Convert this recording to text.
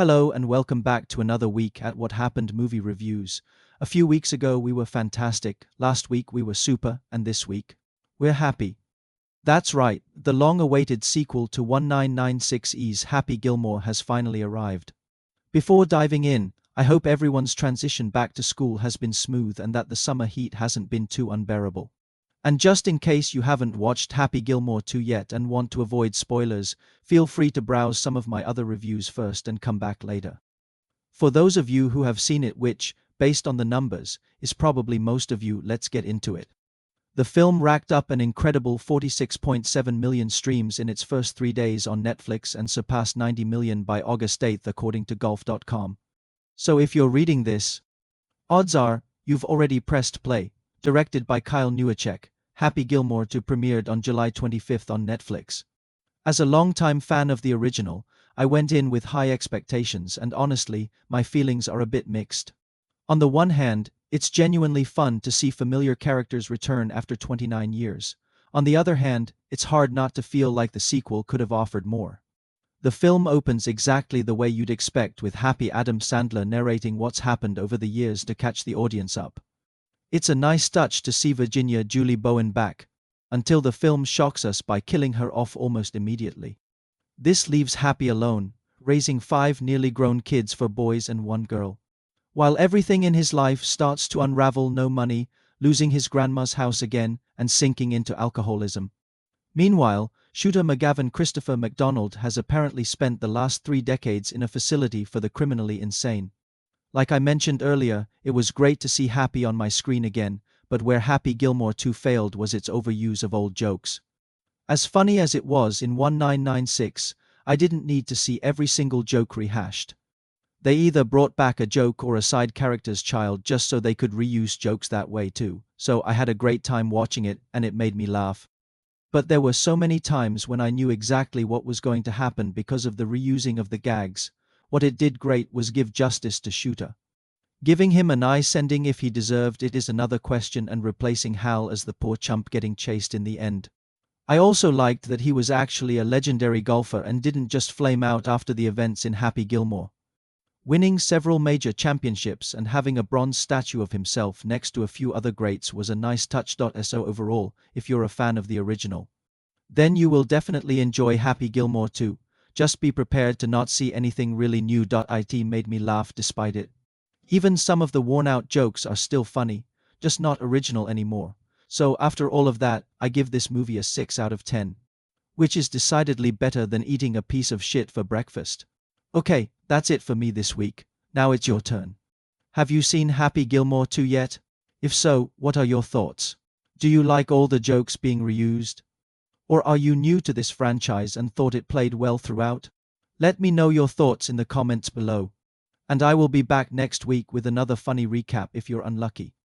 Hello and welcome back to another week at What Happened Movie Reviews. A few weeks ago we were fantastic, last week we were super, and this week we're happy. That's right, the long-awaited sequel to 1996's Happy Gilmore has finally arrived. Before diving in, I hope everyone's transition back to school has been smooth and that the summer heat hasn't been too unbearable. And just in case you haven't watched Happy Gilmore 2 yet and want to avoid spoilers, feel free to browse some of my other reviews first and come back later. For those of you who have seen it, which, based on the numbers, is probably most of you, let's get into it. The film racked up an incredible 46.7 million streams in its first 3 days on Netflix and surpassed 90 million by August 8th according to golf.com. So if you're reading this, odds are, you've already pressed play. Directed by Kyle Newacek, Happy Gilmore 2 premiered on July 25th on Netflix. As a longtime fan of the original, I went in with high expectations and honestly, my feelings are a bit mixed. On the one hand, it's genuinely fun to see familiar characters return after 29 years. On the other hand, it's hard not to feel like the sequel could have offered more. The film opens exactly the way you'd expect, with happy Adam Sandler narrating what's happened over the years to catch the audience up. It's a nice touch to see Virginia Julie Bowen back, until the film shocks us by killing her off almost immediately. This leaves Happy alone, raising 5 nearly grown kids, 4 boys and 1 girl. While everything in his life starts to unravel: no money, losing his grandma's house again, and sinking into alcoholism. Meanwhile, shooter McGavin Christopher McDonald has apparently spent the last 3 decades in a facility for the criminally insane. Like I mentioned earlier, it was great to see Happy on my screen again, but where Happy Gilmore 2 failed was its overuse of old jokes. As funny as it was in 1996, I didn't need to see every single joke rehashed. They either brought back a joke or a side character's child just so they could reuse jokes that way too, so I had a great time watching it and it made me laugh. But there were so many times when I knew exactly what was going to happen because of the reusing of the gags. What it did great was give justice to Shooter. Giving him a nice ending if he deserved it is another question, and replacing Hal as the poor chump getting chased in the end. I also liked that he was actually a legendary golfer and didn't just flame out after the events in Happy Gilmore. Winning several major championships and having a bronze statue of himself next to a few other greats was a nice touch. So overall, if you're a fan of the original, then you will definitely enjoy Happy Gilmore 2. Just be prepared to not see anything really new. It made me laugh despite it. Even some of the worn-out jokes are still funny, just not original anymore. So after all of that, I give this movie a 6 out of 10. Which is decidedly better than eating a piece of shit for breakfast. Okay, that's it for me this week. Now it's your turn. Have you seen Happy Gilmore 2 yet? If so, what are your thoughts? Do you like all the jokes being reused? Or are you new to this franchise and thought it played well throughout? Let me know your thoughts in the comments below. And I will be back next week with another funny recap if you're unlucky.